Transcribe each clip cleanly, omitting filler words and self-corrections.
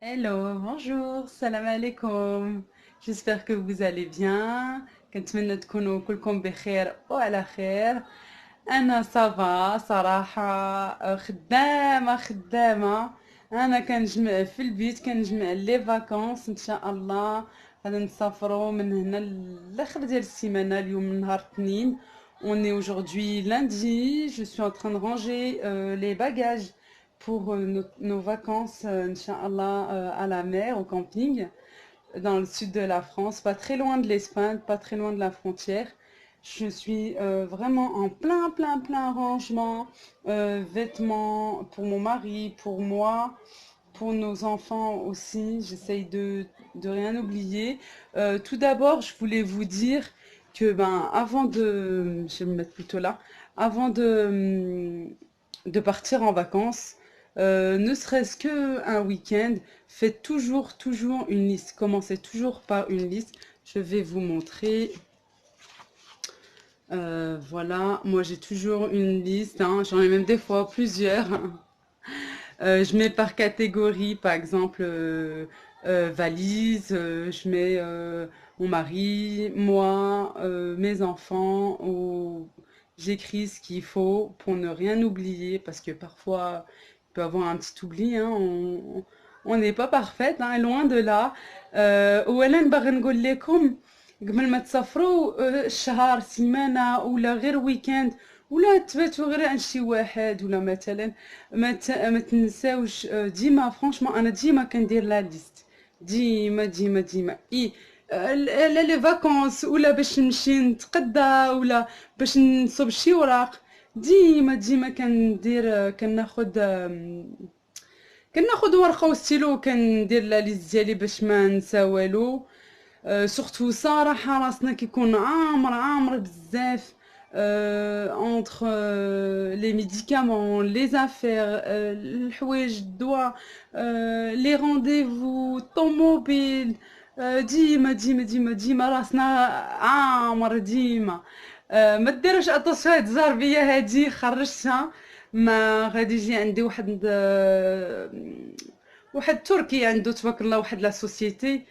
Hello, bonjour, salam alaikum. J'espère que vous allez bien. كنتمنى تكونوا كلكم بخير وعلى خير. انا صافا صراحة خدامة. انا كنجمع في البيت، كنجمع لي فاكونس ان شاء الله. غادي نسافروا من هنا لاخر ديال السيمانة. اليوم نهار الاثنين. On est aujourd'hui lundi. Je suis en train de ranger les bagages pour nos vacances, Inch'Allah, à la mer, au camping, dans le sud de la France, pas très loin de l'Espagne, pas très loin de la frontière. Je suis vraiment en plein rangement, vêtements pour mon mari, pour moi, pour nos enfants aussi. J'essaye de rien oublier. Tout d'abord, je voulais vous dire que, avant de, je vais me mettre plutôt là, avant de partir en vacances, ne serait-ce que un week-end, faites toujours une liste. Commencez toujours par une liste. Je vais vous montrer. Voilà, moi j'ai toujours une liste, hein. J'en ai même des fois plusieurs. Je mets par catégorie, par exemple, valise, je mets mon mari, moi, mes enfants, ou j'écris ce qu'il faut pour ne rien oublier, parce que parfois, il peut y avoir un petit oubli, hein, on n'est pas parfaite, hein, loin de là. أولاً باغي نقول لكم قبل ما تسافروا شهر سيمانة ولا غير ويكاند ولا تباتوا غير عند شي واحد ولا مثلا ما تنساوش ديما فرانشمون انا ديما كندير لا ليست ديما اي لا لي فاكونس ولا باش نمشي نتقدى ولا باش نصب شي وراق ديما كندير كناخد ورقه وستيلو وكندير لا ليست ديالي باش ما نسى والو. سورتو صراحة راسنا كيكون عامر بزاف entre les médicaments, les affaires, الحوايج الدواء, les rendez-vous, طوموبيل, ديما راسنا عامر ديما. ما ديروش اتونسيون هاد الزربية هادي خرجتها. ما غادي يجي عندي واحد تركي عنده تبارك الله واحد لا سوسيتي.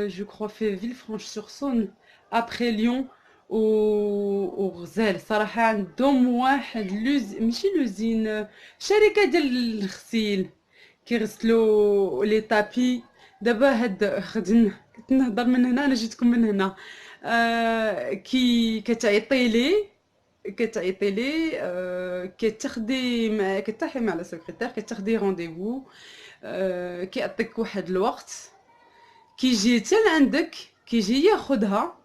Je crois في Villefranche-sur-Saône après Lyon وغزال صراحة عندهم واحد ماشي لوزين، شركة ديال الغسيل كيغسلوا لي طابي. دابا هاد غادي كنت نهضر من هنا، انا جيتكم من هنا. كي كتعيطي لي كتحي مع لا سكرتير، كتاخدي رونديفو، كيعطيك واحد الوقت، كيجي حتى لعندك، كيجي ياخدها،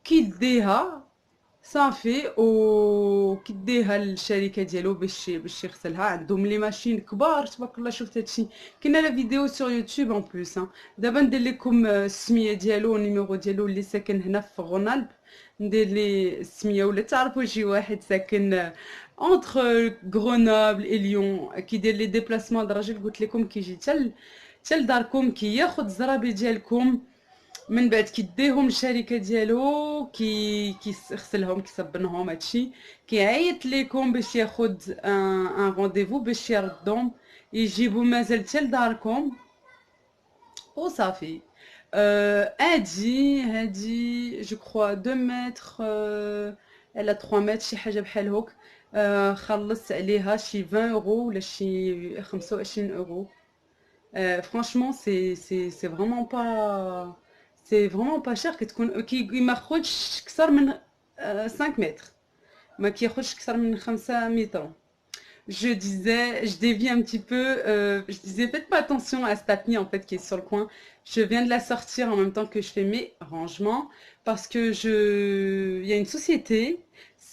كيديها صافي وكيديها للشركه ديالو باش يغسلها. عندهم لي ماشين كبار تبارك الله. شفت هادشي كاينه لا فيديو سور يوتيوب اون بلوس. دابا ندير لكم السميه ديالو والنيميرو ديالو اللي ساكن هنا في غونالب. ندير لي السميه ولا تعرفوا شي واحد ساكن اونتر غرونوبل اي ليون كيدير لي ديبلاسمون. الراجل قلت لكم كيجي حتى لداركم، كياخد الزرابي ديالكم، من بعد كيديهم الشركه ديالو، كيغسلهم كيصبنهم هادشي، كيعيط ليكم باش ياخد ان رونديفو باش يردهم يجيبوا مازال حتى لداركم وصافي. هادي جو كخوا 2 متر على 3 متر شي حاجه بحال هوك. خلصت عليها شي 20 اورو ولا شي 25 اورو. Franchement, c'est vraiment pas, c'est vraiment pas cher. كي ما خدش كثر من 5 متر، ما كياخدش كثر من 5 متر. Je dévie un petit peu, je disais faites pas attention à ce tapis en fait qui est sur le coin. Je viens de la sortir en même temps que je fais mes rangements parce que il y a une société,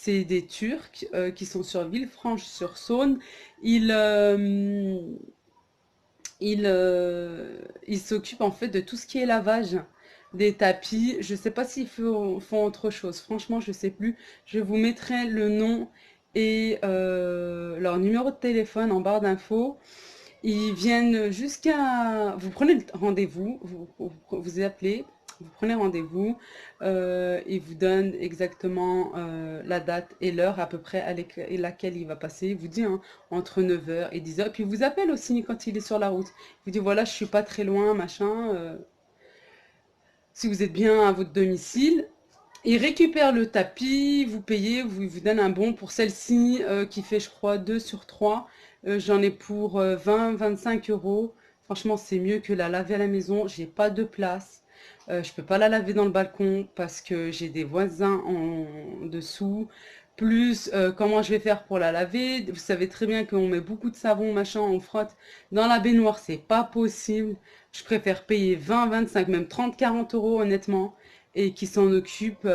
c'est des Turcs qui sont sur Villefranche-sur-Saône. Ils, ils s'occupent en fait de tout ce qui est lavage des tapis. Je sais pas s'ils font autre chose. Franchement, je sais plus. Je vous mettrai le nom et leur numéro de téléphone en barre d'infos. Ils viennent jusqu'à... Vous prenez le rendez-vous, vous appelez, Vous prenez rendez-vous, il vous donne exactement la date et l'heure à peu près à laquelle il va passer. Il vous dit hein, entre 9 h et 10 h. Puis il vous appelle aussi quand il est sur la route. Il vous dit voilà, je suis pas très loin, machin. Si vous êtes bien à votre domicile, il récupère le tapis, vous payez, il vous donne un bon pour celle-ci qui fait, je crois, 2 sur 3. J'en ai pour 20-25 euros. Franchement, c'est mieux que la laver à la maison. J'ai pas de place. Je peux pas la laver dans le balcon parce que j'ai des voisins en dessous. Plus, comment je vais faire pour la laver? Vous savez très bien qu'on met beaucoup de savon, machin, on frotte. Dans la baignoire, c'est pas possible. Je préfère payer 20-25, même 30-40 euros, honnêtement, et qui s'en occupe.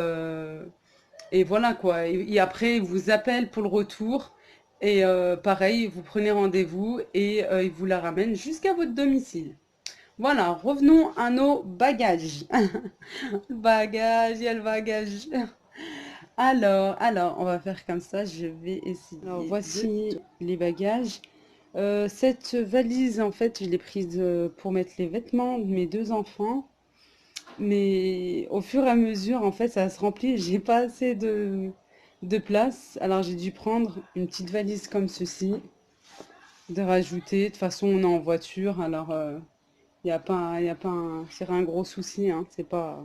Et voilà quoi. Et après, il vous appelle pour le retour. Et pareil, vous prenez rendez-vous et il vous la ramène jusqu'à votre domicile. Voilà, revenons à nos bagages. Le bagage, il y a le bagage. Alors, on va faire comme ça. Je vais essayer. Alors, voici les bagages. Cette valise, en fait, je l'ai prise pour mettre les vêtements de mes deux enfants. Mais au fur et à mesure, en fait, ça se remplit. J'ai pas assez de place. Alors, j'ai dû prendre une petite valise comme ceci, de rajouter. De toute façon, on est en voiture. Alors, il n'y a pas, y a pas c'est un gros souci. Hein. C'est pas,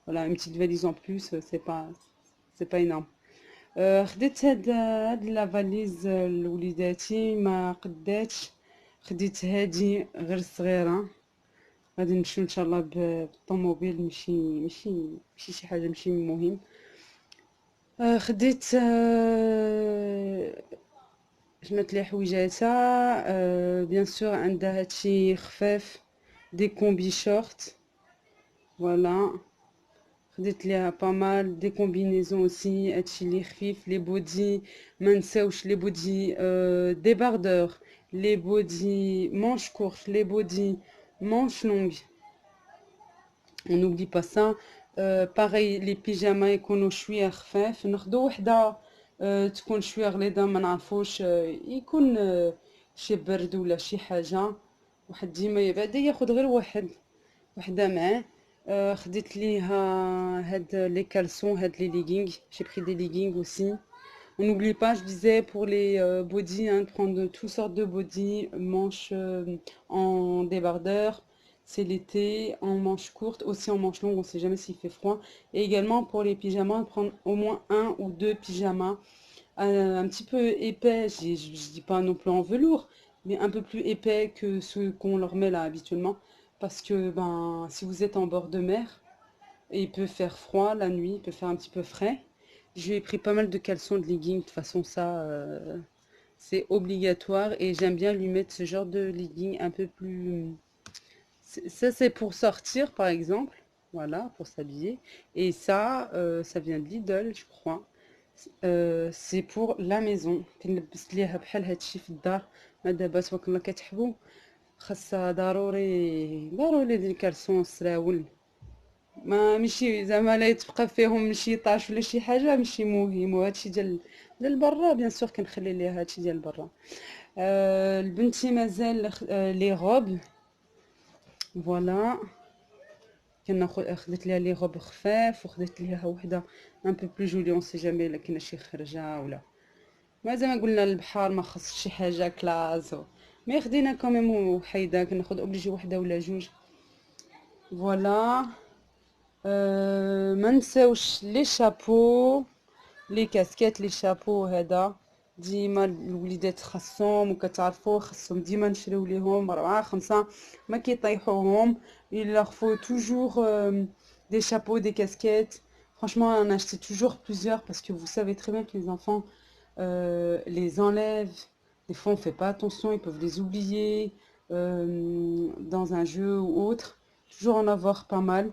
voilà, une petite valise en plus, c'est pas énorme. خديت هاد لا فاليز لوليداتي ما قداتش خديت هادي غير صغيره غادي نمشيو ان شاء الله بالطوموبيل ماشي شي حاجه ماشي مهم خديت جمعت لي حويجاتها بيان سور عندها هادشي خفاف دي كومبي شورت فوالا خديت ليها بامال دي كومبينيزون اوسي هادشي لي خفيف لي بودي ما نساوش لي بودي ديباردور لي بودي مانش كورت لي بودي مانش لونغ on n'oublie pas ça pareil les pyjamas يكونوا شويه خفاف ناخدو وحده تكون شويه غليظه ما نعرفوش يكون شي برد ولا شي حاجه واحد ديما بعدا ياخد غير وحده معاه خديت ليها هاد لي كالسون هاد لي ليغينغ j'ai pris des leggings aussi on n'oublie pas je disais pour les body hein, de prendre toutes sortes de body manches en débardeur c'est l'été en manches courtes aussi en manches longues on sait jamais s'il fait froid et également pour les pyjamas de prendre au moins un ou deux pyjamas un petit peu épais je dis pas non plus en velours mais un peu plus épais que ceux qu'on leur met là habituellement parce que ben, si vous êtes en bord de mer, et il peut faire froid la nuit, il peut faire un petit peu frais. Je lui ai pris pas mal de caleçons, de leggings. De toute façon, ça, c'est obligatoire. Et j'aime bien lui mettre ce genre de leggings un peu plus... Ça, c'est pour sortir, par exemple. Voilà, pour s'habiller. Et ça, ça vient de Lidl, je crois. C'est pour la maison. كنلبس ليها بحال هادشي في الدار. ما دابا تبارك كتحبوا خاصها ضروري ديال الكالسون السراول ما ماشي زعما لا يتبقى فيهم شي طاش ولا شي حاجه ماشي مهم وهادشي ديال برا بيان سور كنخلي ليها هادشي ديال برا لبنتي مازال لي غوب فوالا خديت ليها لي غوب خفاف وخديت ليها وحده ان بو بلو جولي اون سي جامي الا كاينه شي خرجه ولا زي ما قلنا البحر ما خصش شي حاجه كلاس مي خدينا كوميم وحيده كناخد اوبليجي وحده ولا جوج فوالا ما نساوش لي شابو لي كاسكيت لي شابو هذا ديما الوليدات خاصهم وكتعرفوا خاصهم ديما نشريو ليهم 4 5 ما كيطيحوهم il leur faut toujours des chapeaux des casquettes franchement on achète toujours plusieurs parce que vous savez très bien que les enfants les enlèvent des fois on fait pas attention ils peuvent les oublier dans un jeu ou autre toujours en avoir pas mal.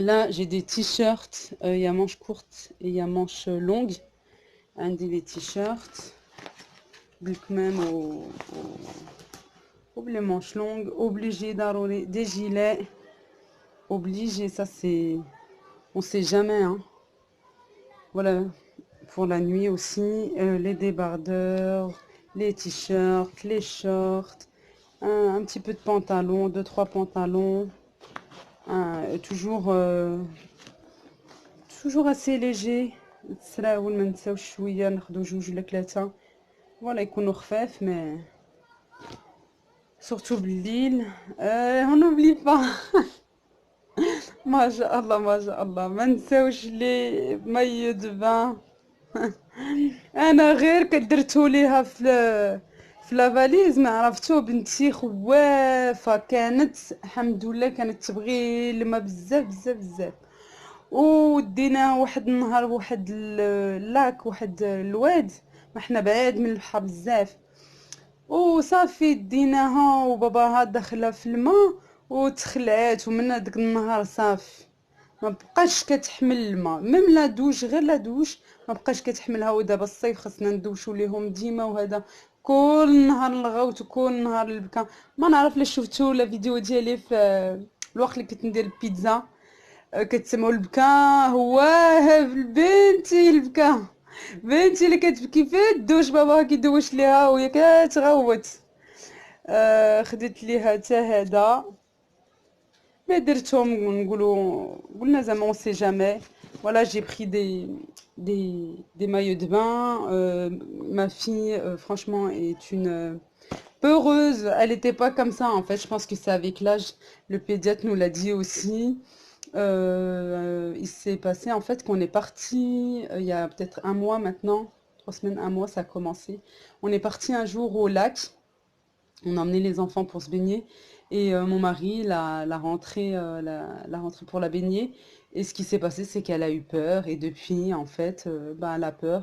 Là, j'ai des t-shirts. Il y a manches courtes et il y a manches longues. Un des t-shirts. Même les manches longues. Obligé d'arroler des gilets. Obligé, ça c'est... On sait jamais. Hein. Voilà. Pour la nuit aussi. Les débardeurs. Les t-shirts. Les shorts. Un petit peu de pantalon. 2-3 pantalons. toujours toujours assez léger. تسراول ما نساوش شويه ناخدو جوج ولا ثلاثه فوالا يكونوا خفاف مي سورتو بالليل. on n'oublie pas. ما شاء الله ما شاء الله ما نساوش لي مي دو بان. انا غير كدرتو ليها في لافاليز ما عرفتو بنتي خوافه كانت الحمد لله كانت تبغي الماء بزاف بزاف بزاف. ودينا واحد النهار واحد اللاك واحد الواد ما حنا بعاد من البحر بزاف وصافي ديناها وباباها دخلها في الماء وتخلعات ومن داك النهار صافي ما بقاش كتحمل الماء ميم لا دوش غير لا دوش ما بقاش كتحملها. ودابا الصيف خاصنا ندوشو ليهم ديما وهذا كل نهار الغوت وكل نهار البكا. ما نعرف لا شفتو لا فيديو ديالي في الوقت اللي كنت ندير البيتزا كتسمعوا البكا. هو بنتي البكا بنتي اللي كتبكي في الدوش باباها كيدوش ليها وهي كتغوت. خديت ليها حتى هذا ما درتهم نقولوا قلنا زعما اون سي جامي. Voilà, j'ai pris des maillots de bain. Ma fille, franchement, est une peureuse. Elle n'était pas comme ça, en fait. Je pense que c'est avec l'âge. Le pédiatre nous l'a dit aussi. Il s'est passé, en fait, qu'on est parti il y a peut-être un mois maintenant. 3 semaines, un mois, ça a commencé. On est parti un jour au lac. On a emmené les enfants pour se baigner. Et mon mari l'a rentrée la rentrée pour la baigner. Et ce qui s'est passé, c'est qu'elle a eu peur. Et depuis, en fait, bah, elle a peur.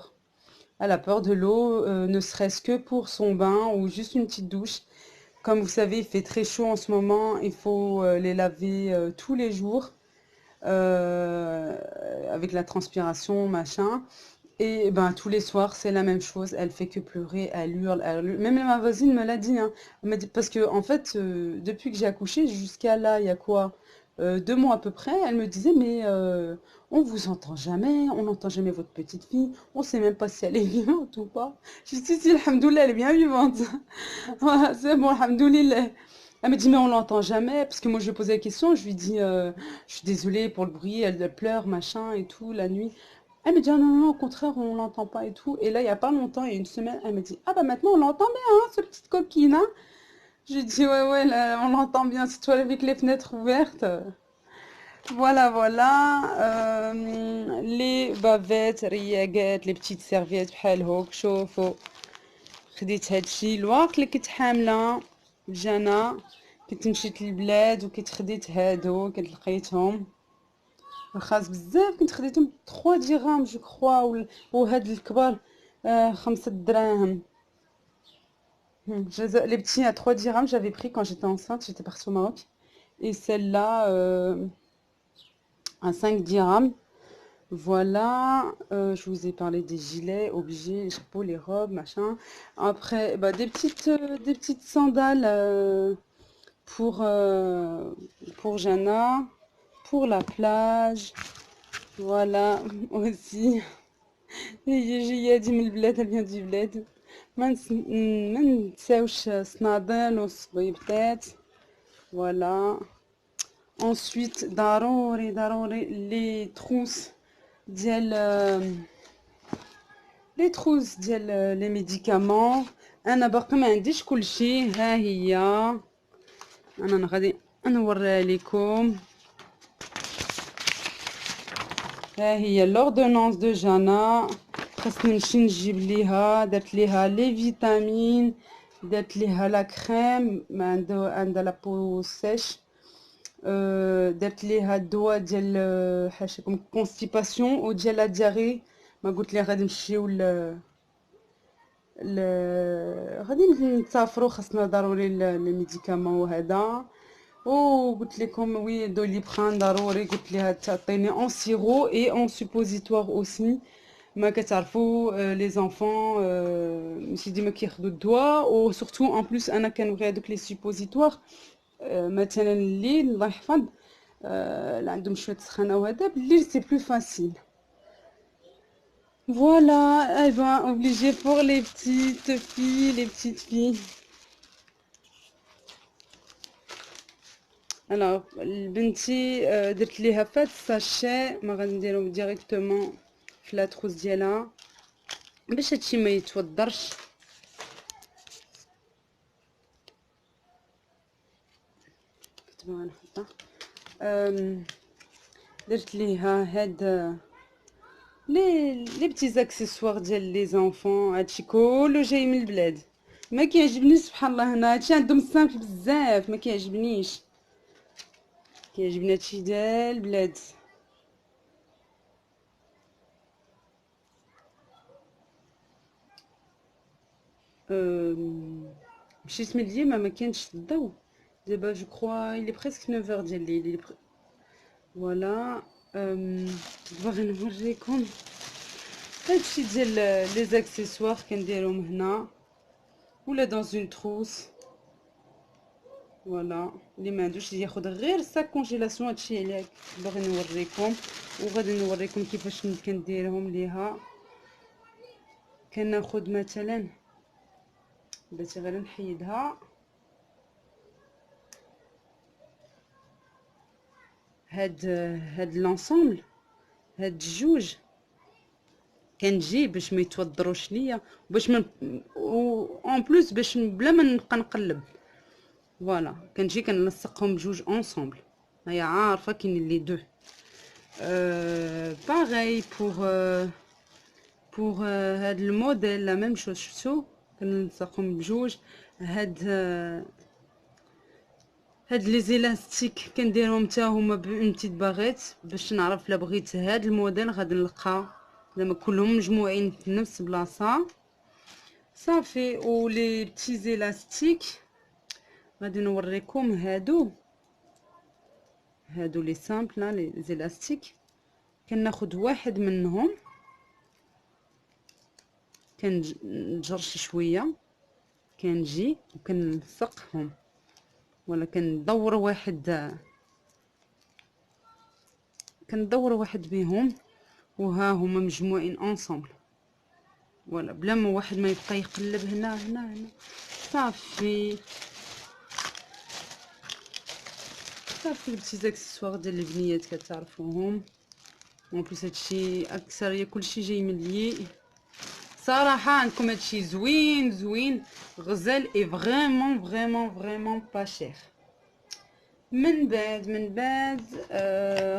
Elle a peur de l'eau, ne serait-ce que pour son bain ou juste une petite douche. Comme vous savez, il fait très chaud en ce moment. Il faut les laver tous les jours avec la transpiration, machin. Et ben tous les soirs, c'est la même chose. Elle fait que pleurer, elle hurle, elle hurle. Même ma voisine me l'a dit, hein. Elle m'a dit parce que en fait, depuis que j'ai accouché jusqu'à là, il y a quoi, 2 mois à peu près, elle me disait mais on vous entend jamais, on n'entend jamais votre petite fille, on sait même pas si elle est vivante ou pas. Je dis si, alhamdoulilah, elle est bien vivante. Voilà, c'est bon, alhamdoulilah. Elle me dit mais on l'entend jamais parce que moi je lui ai posé la question, je lui dis je suis désolée pour le bruit, elle pleure machin et tout la nuit. Elle me dit ah non non au contraire on l'entend pas et tout. Et là il y a pas longtemps, il y a une semaine, elle me dit ah bah maintenant on l'entend bien hein, cette petite coquine hein. J'ai dit ouais ouais là, on l'entend bien, c'est toi avec les fenêtres ouvertes. Voilà voilà. Les bavettes, رياقات, les petites serviettes بحال هوك شوفوا. خديت هادشي الوقت اللي كنت حاملة بجانا كنت مشيت للبلاد وكنت خديت هادو كنت لقيتهم رخاص بزاف كنت خديتهم 3 درهم جو كخوا وهاد الكبار 5 دراهم. Les petits à 3 dirhams j'avais pris quand j'étais enceinte, j'étais partie au Maroc. Et celle-là à 5 dirhams. Voilà, je vous ai parlé des gilets, obligés, les chapeaux, les robes, machin. Après, bah, des petites sandales pour Jana, pour la plage. Voilà, aussi. هي هادي من البلاد, elle vient du bled. ما نساوش صنادل والصبيبطات. Voilà. Ensuite, ضروري ضروري les trousses ديال les trousses ديال les médicaments. انا باقي ما عنديش كلشي. ها هي انا غادي نوريها لكم. ها هي لوردونونس دو جانا. خاصني نمشي نجيب ليها. درت ليها لي فيتامين, درت ليها لا كريم عندها لا بو سيش. درت ليها الدواء ديال حاشاكم كونستيباسيون وديال لا دياري. ما قلت ليها غادي نمشيو غادي نسافروا خاصنا ضروري لي ميديكامون وهذا. وقلت لكم وي دوليبران ضروري قلت ليها تعطيني اون سيرو اي اون سوبوزيتوار اوسي. ما كتعرفوا لي زانفون ماشي ديما كياخذوا الدواء. وسورتو اون بليس انا كنبغي هذوك لي سوبوزيتوار مثلا الليل الله يحفظ اللي عندهم شويه سخانه وهذا بالليل سي بلو فاسيل. Voilà, eh ben obligé pour les petites filles, les petites filles. الوغ لبنتي درت ليها فات ساشي ما غادي نديرهم ديريكتومون في لاطروس ديالها باش هادشي ما يتوضرش. كنت باغا نحطها. درت ليها هاد لي بتي زاكسيسوار ديال لي زونفون، هادشي كله جاي من البلاد. ما كيعجبنيش سبحان الله هنا هادشي عندهم سامبل بزاف، ما كيعجبنيش، كيعجبني هادشي ديال البلاد. مشيت من اليوم ما كانش الضو دابا، جو كخوا إلي بريسك 9 ديال الليل. فوالا باغي نوريكم هادشي ديال لي زاكسيسوار كنديرهم هنا ولا دون اون تروس. فوالا اللي ما عندوش ياخذ غير سا كونجيلاسيون، هادشي عليك باغي نوريكم. وغادي نوريكم كيفاش كنديرهم ليها. كناخذ مثلا بغيتي غير نحيدها، هاد لونسومبل، هاد الجوج كنجي باش ما يتوضروش ليا، باش من اون بلوس باش بلا ما نبقى نقلب. فوالا كنجي كنلصقهم بجوج اونصومبل. هيا عارفه كاين لي دو. باغي بوغ هاد الموديل لا ميم شوز. شفتو كنلصقهم بجوج. هاد لي زيلاستيك كنديرهم حتى هما بون بتيت باغيت باش نعرف لا بغيت هاد الموديل غادي نلقى زعما كلهم مجموعين في نفس بلاصه صافي. ولي بتي زيلاستيك غادي نوريكم هادو لي سامبل لي زيلاستيك. كناخد واحد منهم كنجرش شويه، كنجي وكنلصقهم ولا كندور واحد بهم، وها هما مجموعين انصامبل. ولا بلا ما واحد ما يبقى يقلب هنا هنا هنا. صافي البتي زاكسيسوار ديال البنيات كتعرفوهم. اون بليس هادشي اكثريه كلشي جاي من لي. صراحه عندكم هادشي زوين غزال اي فريمون با شير. من بعد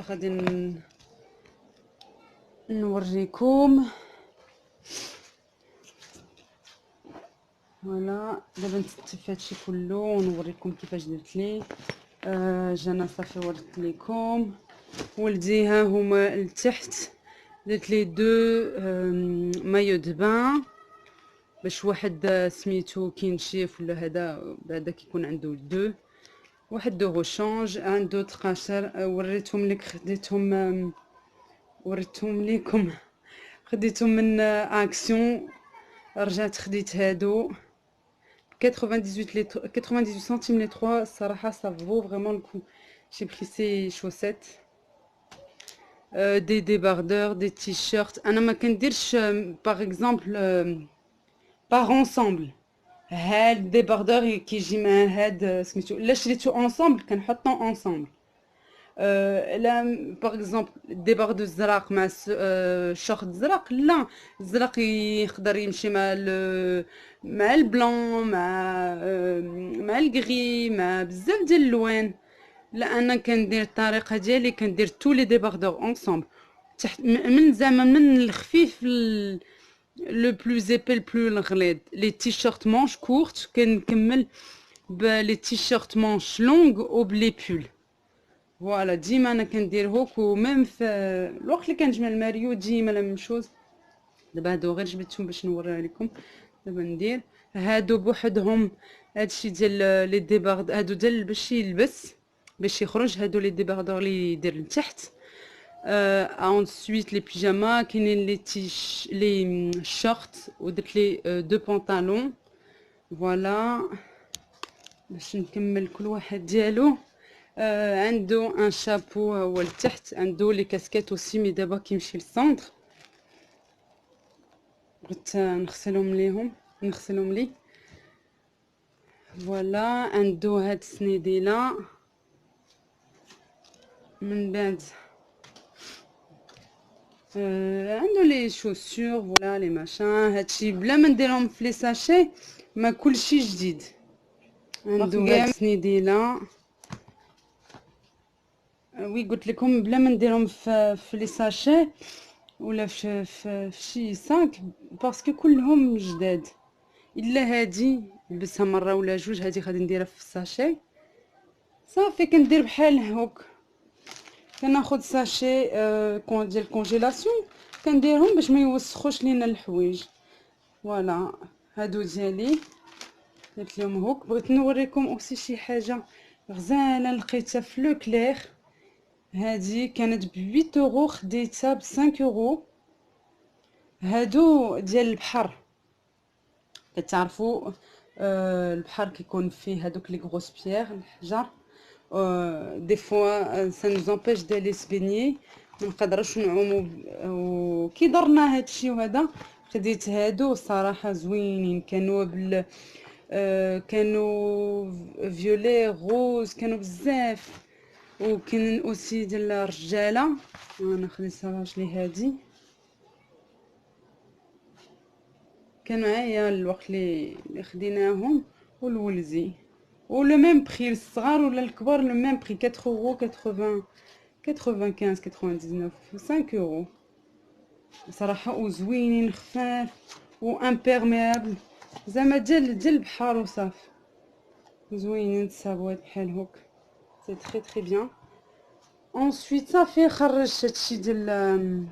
غادي نوريكم. فوالا دابا نستف هادشي كله ونوريكم كيفاش درت ليه. جانا صافي وريت لكم. ولدي ها هما لتحت درت ليه دو مايو دو بان باش واحد سميتو كينشيف ولا هذا كيكون عنده دو. واحد دو غوشونج ان دوطر قاشر. وريتهم لكم خديتهم من اكسيون. رجعت خديت هادو 98 centimes les trois. الصراحه ça vaut vraiment le coup. J'ai pris ces chaussettes, des débardeurs, des t-shirts. انا ما كنديرش par exemple par ensemble. هاد ديباردور كيجي مع هاد سميتو لا شريتو انصامبل كنحطو انصامبل. لا باغ اكزومبل ديباردو الزراق مع الشورت الزراق، لا الزراق يقدر يمشي مع البلون مع الكغي مع بزاف ديال الالوان. لا انا كندير الطريقه ديالي، كندير تو لي ديباردور انصامبل تحت من زعما من الخفيف لو بلوز ايبي البلو الغليظ. لي تيشيرت مانش كورت كنكمل بلي تيشيرت مانش لونغ وبلي بول. فوالا ديما انا كندير هوك. وميم في الوقت اللي كنجمع الماريو ديما لا مشوز. دابا هادو غير جبتهم باش نوريها لكم. دابا ندير هادو بوحدهم. هادشي ديال لي ديبارد هادو ديال باش يلبس باش يخرج. هادو لي ديباردور لي يدير لتحت. ensuite لي بيجاما كاينين لي شورت ودرت لي دو بونطالون. فوالا باش نكمل كل واحد ديالو. عنده ان شابو هو لتحت. عنده لي كاسكيت اوسي مي دابا كيمشي للسونتر. بغيت نغسلهم لي. فوالا عنده هاد السنيديله من بعد عنده لي شوسور فوالا لي ماشان هادشي بلا ما نديرهم في لي ساشي ما كلشي جديد عنده هاد سنيديله وي قلت لكم بلا ما نديرهم في لي ساشي ولا في شي ساك باسكو كلهم جداد الا هادي نلبسها مره ولا جوج هادي غادي نديرها في الساشي صافي كندير بحال هوك كناخد ساشي ديال الكونجيلاسيون كنديرهم باش ما يوسخوش لينا الحوايج فوالا هادو ديالي درت لهم هوك بغيت نوريكم اوسي شي حاجه غزاله لقيتها في لو كلير هادي كانت ب 8 اورو خديتها ب 5 اورو هادو ديال البحر كتعرفوا البحر كيكون فيه هادوك لي غروس بيير الحجر دي فوا سا نوز امبيش دالي سبيني ما نقدروش نعومو وكي درنا هادشي وهذا خديت هادو صراحه زوينين كانوا كانوا فيولي غوز كانوا بزاف وكاين اوسي ديال الرجاله انا خديت صراحه لي هادي كان معايا الوقت اللي خديناهم والولزي ولو ميم بري الصغار ولا الكبار لو ميم بري 4 اورو 80 95 99 5 اورو صراحه وزوينين خفاف وامبيرميابل زعما ديال البحر وصافي زوينين تصاوبات بحال هوك سي تري تري بيان انسويت صافي خرجت هادشي ديال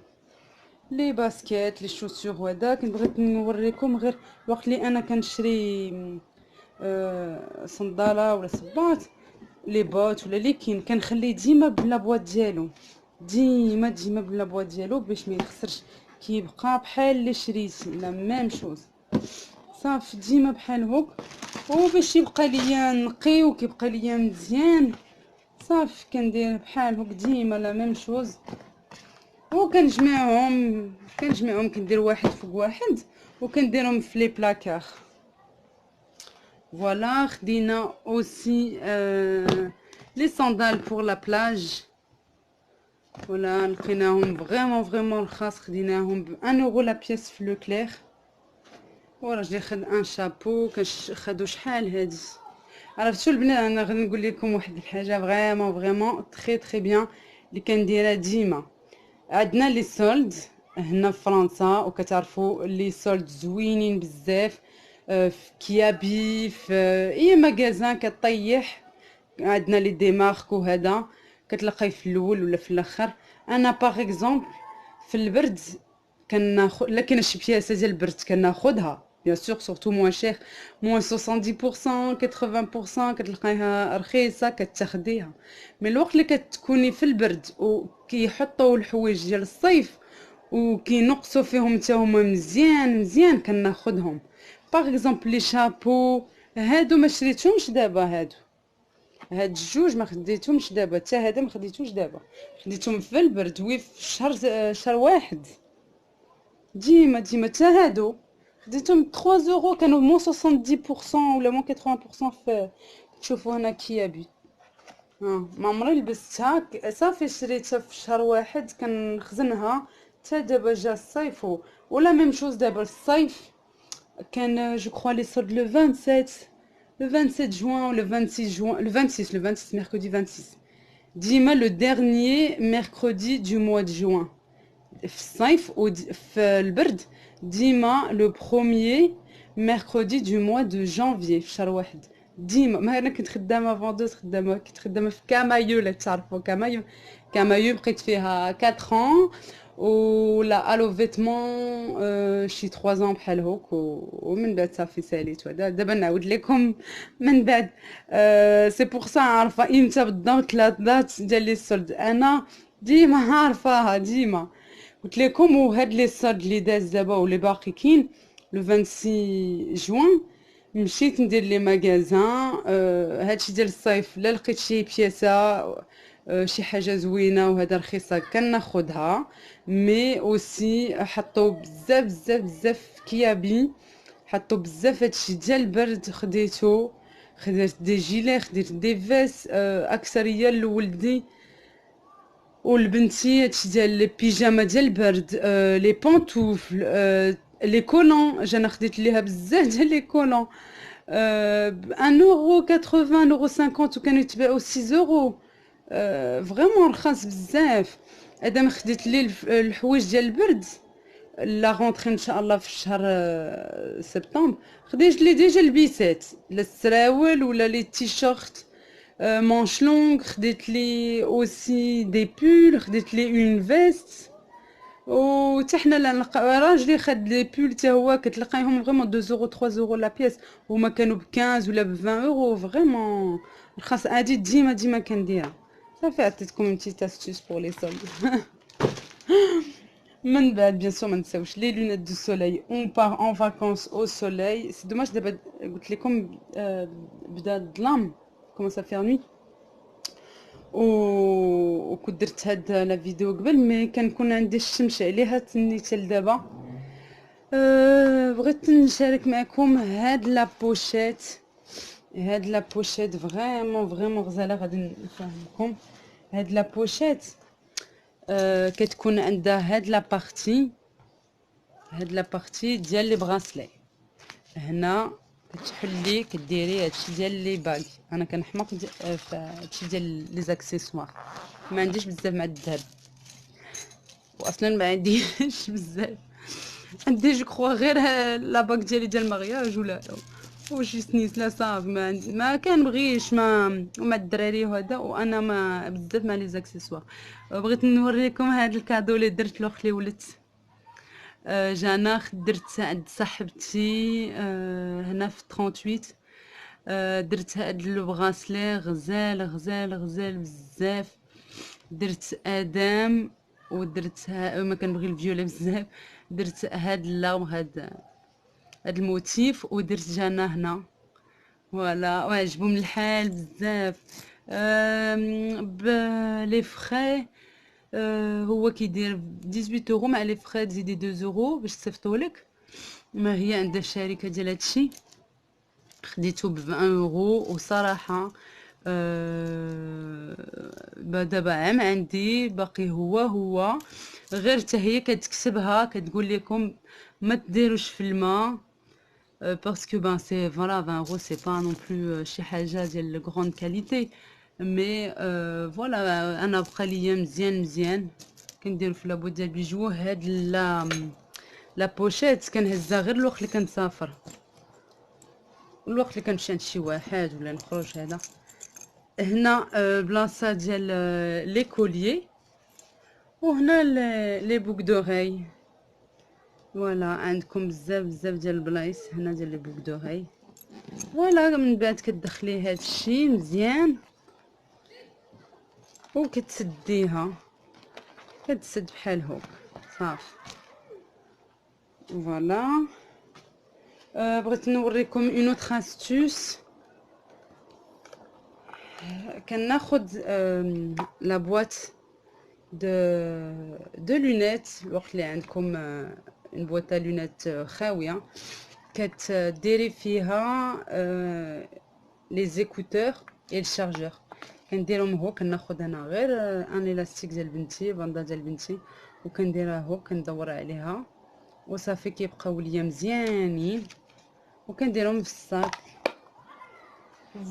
لي باسكيت لي شوسور وهذا كنت بغيت نوريكم غير الوقت اللي انا كنشري صنداله ولا صباط لي بوت ولا لي كنخليه ديما بلا بواط ديالو ديما بلا بواط ديالو باش ما يخسرش كيبقى بحال اللي شريت لا ميم شوز صافي ديما بحال هوك وباش يبقى ليا نقي وكيبقى ليا مزيان صافي كندير بحال هوك ديما لا ميم شوز وكنجمعهم كندير واحد فوق واحد وكنديرهم في لي بلاكار فوالا خدينا اوسي لي صندال بور لا بلاج ولا لقيناهم فريمون رخاص خديناهم ب 1 اورو لا بياس في لو كلير وراجلي خد ان شابو خدو شحال هادي عرفتوا البنات انا غادي نقول لكم واحد الحاجه فريمون تري تري بيان اللي كنديرها ديما عندنا لي سولد هنا في فرنسا وكتعرفوا لي سولد زوينين بزاف في كيابي في اي ماغازان كطيح عندنا لي ديمارك وهذا كتلقاي في الاول ولا في الاخر انا باغ اكزومبل في البرد كناخذ لا كاينه شي بياسه ديال البرد كناخذها بيان سور سورتو موان شير موان 70% 80% كتلقايها رخيصه كتاخديها من الوقت اللي كتكوني في البرد وكيحطوا الحوايج ديال الصيف وكينقصوا فيهم حتى هما مزيان كناخذهم باغ اكزومبل لي شابو هادو ما شريتهمش دابا هاد الجوج ما خديتهمش دابا حتى هذا ما خديتوش دابا خديتهم في البرد وي في شهر واحد ديما حتى هادو خديتهم 3 اورو كانوا مو 70% ولا مو 80% في تشوفوا هنا كيابي ما عمري لبستها صافي شريتها في شهر واحد كنخزنها حتى دابا جا الصيف ولا ميم شوز دابا الصيف كان جو كخوا لي صرد لو 27 جوان ولا 26 جوان لو 26 mercredi 26 ديما لو ديرنيي mercredi du mois de juin في الصيف في البرد ديما لو بروميي mercredi du mois de janvier في شهر واحد ديما ما انا كنت خدامه فوندوز كنت خدامه في كامايو لا تعرفوا كامايو بقيت فيها 4 ans ولا الو فيتمون شي 3 ans بحال هوك ومن بعد صافي ساليت دابا نعاود لكم من بعد سي بور سا عارفه امتى بالضبط الدات ديال لي سولد انا ديما عارفاها ديما قلت لكم وهاد لي سولد اللي داز دابا واللي باقي كاين لو 26 جوان مشيت ندير لي ماغازان هادشي ديال الصيف لا لقيت شي بياسه شي حاجه زوينه وهذا رخيصه كناخذها مي اوسي حطوا بزاف كيابي حطوا بزاف هادشي ديال البرد خديت دي جيلي خديت دي فيس اكثريه لولدي والبنتي هادشي ديال لي بيجاما ديال البرد، لي بونطوفل، لي كولون. انا خديت ليها بزاف ديال لي كولون، ب 1 اورو 80 اورو 50، وكانوا يتباعوا 6 اورو. فريمون رخاص بزاف. هذا ما خديت ليه الحوايج ديال البرد. لا غونطري ان شاء الله في الشهر سبتمبر. خديت لي ديجا البيسات، لا السراول ولا لي تيشيرت مانش لونغ. خديت لي اوسي دي بول، خديت لي اون فيست. و حتى حنا راجلي خد لي بول حتى هو، كتلقايهم فريمون 2 اورو 3 اورو لا بياس، هما كانوا ب 15 ولا ب 20 اورو. فريمون رخاص. هادي ديما كنديرها. صافي عطيتكم اون بتيت استيس بور لي سولد. من بعد بيان سور ما نساوش لي لونيت دو سولاي. اون بار اون فاكونس او سولاي. سي دوماج دابا قلت لكم بدا الظلام، كومونس فير نوي. وكنت درت هاد لا فيديو قبل، مي كنكون عندي الشمس عليها تني حتى لدابا. بغيت نشارك معكم هاد لا بوشيت. هاد لا بوشيت فريمون غزاله. غادي نفهمكم. هاد لا بوشيت كتكون عندها هاد لا بارتي، هاد لا بارتي ديال لي براسلي. هنا كتحلي كديري هادشي ديال لي باغ. انا كنحماق في هادشي ديال لي زاكسيسوار، ما عنديش بزاف مع الذهب، واصلا ما عنديش بزاف. عندي جو كخوا غير لا باغ ديالي ديال المغياج ولا وشي سنيس لا صافي. ما كنبغيش ومع الدراري وهذا، وانا ما بزاف مع لي زاكسيسوار. بغيت نوريكم هاد الكادو اللي درت له اختي ولات. جانا درت عند صاحبتي هنا في 38. درت هاد لو بغاسلي غزال بزاف. درت ادم، ودرت ما كنبغي الفيولا بزاف. درت هاد اللون، هاد الموتيف، ودرت جانا هنا. فوالا وعجبهم الحال بزاف. بلي فخي هو كيدير 18 اورو، مع لي فخي تزيدي 2 اورو باش تصيفطولك. ما هي عندها الشركه ديال هادشي. خديته ب 20 اورو. وصراحه دابا عام عندي باقي هو غير حتى هي كتكتبها، كتقول لكم ما تديروش في الماء، باسكو بان سي فوالا 20 اورو سي با نون بلو شي حاجه ديال غروند كاليتي. مي فوالا انا بقى ليا مزيان. كنديرو في لابوت ديال بيجو. هاد لا بوشيت كنهزها غير الوقت اللي كنسافر، الوقت اللي كنمشي عند شي واحد ولا نخرج. هذا هنا بلاصه ديال لي كوليي، وهنا لي بوك دوغاي. فوالا عندكم بزاف ديال البلايص هنا ديال لي بوك دوغاي. فوالا من بعد كتدخلي هاد الشي مزيان وكتسديها، كتسد بحال هوك صافي. فوالا بغيت نوريكم اون اوتر استوس. كناخد لا بواط دو لونيت. الوقت اللي عندكم اون بواط تاع لونيت خاويه، كتديري فيها لي زيكوتور اي الشارجور. كنديرهم هو. كناخد انا غير ان الاستيك ديال بنتي، باندا ديال بنتي، وكنديرها هو، كندور عليها وصافي. كيبقاو ليا مزيانين، وكنديرهم في الصاك.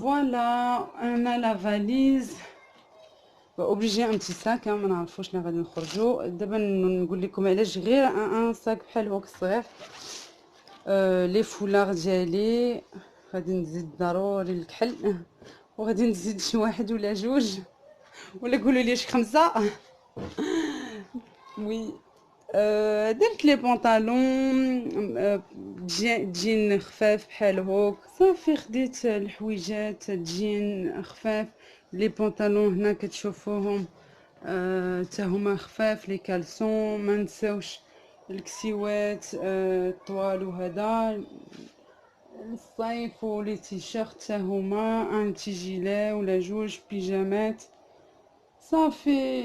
فوالا انا لا فاليز اوبليجي ان تي ساك، ما نعرفوش لا غادي نخرجوا دابا. نقول لكم علاش غير ان ساك بحال هوك صغير. لي فولار ديالي غادي نزيد ضروري الكحل، وغادي نزيد شي واحد ولا جوج، ولا قولوا لي شي 5. وي درت لي بونطالون جين خفاف بحال هوك صافي. خديت الحويجات جين خفاف. لي بونطالون هنا كتشوفوهم حتى هما خفاف. لي كالسون ما نساوش الكسيوات الطوال وهذا الصيف. ولي تيشيرت حتى هما ان تي جيلي ولا جوج بيجامات صافي.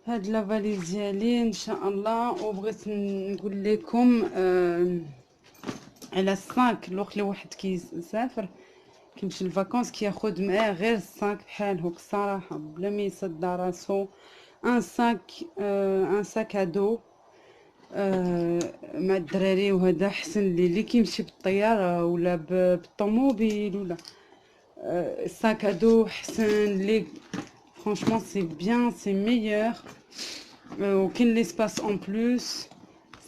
هاد لا فاليز ديالي ان شاء الله. وبغيت نقول لكم على الصاك. الوقت اللي واحد كيسافر كيمشي للفاكونس كياخد معاه غير الساك بحال هوك الصراحة بلا ما يصدع راسو. ان ساك ادو مع الدراري، وهذا حسن اللي كيمشي بالطيارة ولا بالطوموبيل ولا الساك ادو حسن لي. فرانشمون سي بيان سي ميور. وكاين ليسباس اون بلوس.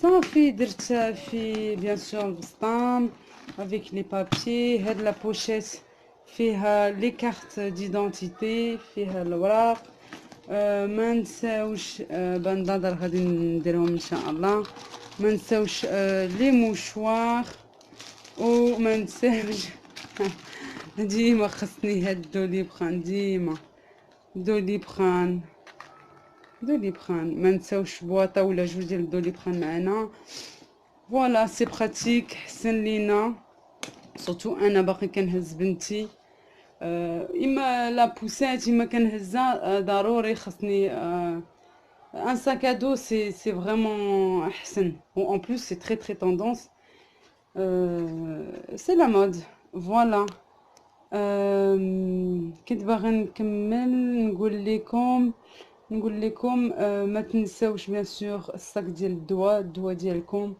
صافي درت في بيان سور البسطام افيك لي بابيي. هاد لا بوشيت فيها لي كارت ديدونتيتي، فيها الوراق. ما نساوش بندادر غادي نديرهم ان شاء الله. ما نساوش لي موشوار، وما نساوش ديما خصني هاد دوليبران، ديما دوليبران ما نساوش بواطه ولا جوج ديال الدوليبران معنا. فوالا سي براتيك، حسن لينا. سورتو انا باقي كنهز بنتي، اما لا بوسات اما كنهزها ضروري خصني ان ساك ادو. سي فريمون احسن، و ان بلوس سي تري توندونس، سي لا مود. فوالا كنت باغي نكمل نقول لكم ما تنساوش بيان سور الصاك ديال الدواء ديالكم،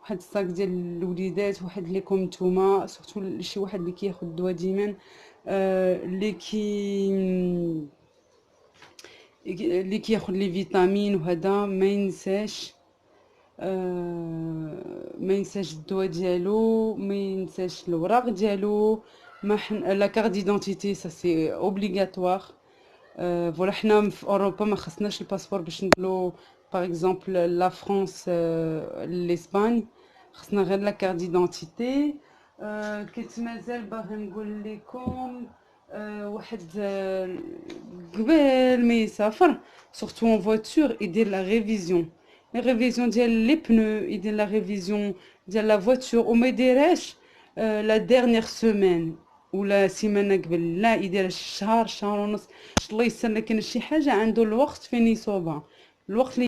واحد الصاك ديال الوليدات، واحد ليكم نتوما سورتو شي واحد اللي كياخذ الدواء ديما، اللي كياخذ لي فيتامين وهذا ما ينساش. ما ينساش الدواء ديالو، ما ينساش الوراق ديالو. ما لا كارت ديدونتيتي سا سي اوبليغاتوار. فوالا حنا في اوروبا ما خصناش الباسبور باش ندخلو باغ اكزومبل لا فرانس لاسباني، خصنا غير لا كارت ديدونتيتي. كنت مازال باغي نقول لكم واحد قبل ما يسافر سورتو اون فواتور يدير لا ريفيزيون، لا ريفيزيون ديال لي بنو، يدير لا ريفيزيون ديال لا فواتور، وما يديرهاش لا ديرنيير سيمين ولا سيمانه قبل، لا يدير شهر ونص. الله يسر، كاين شي حاجه عنده الوقت فين يصوبها، الوقت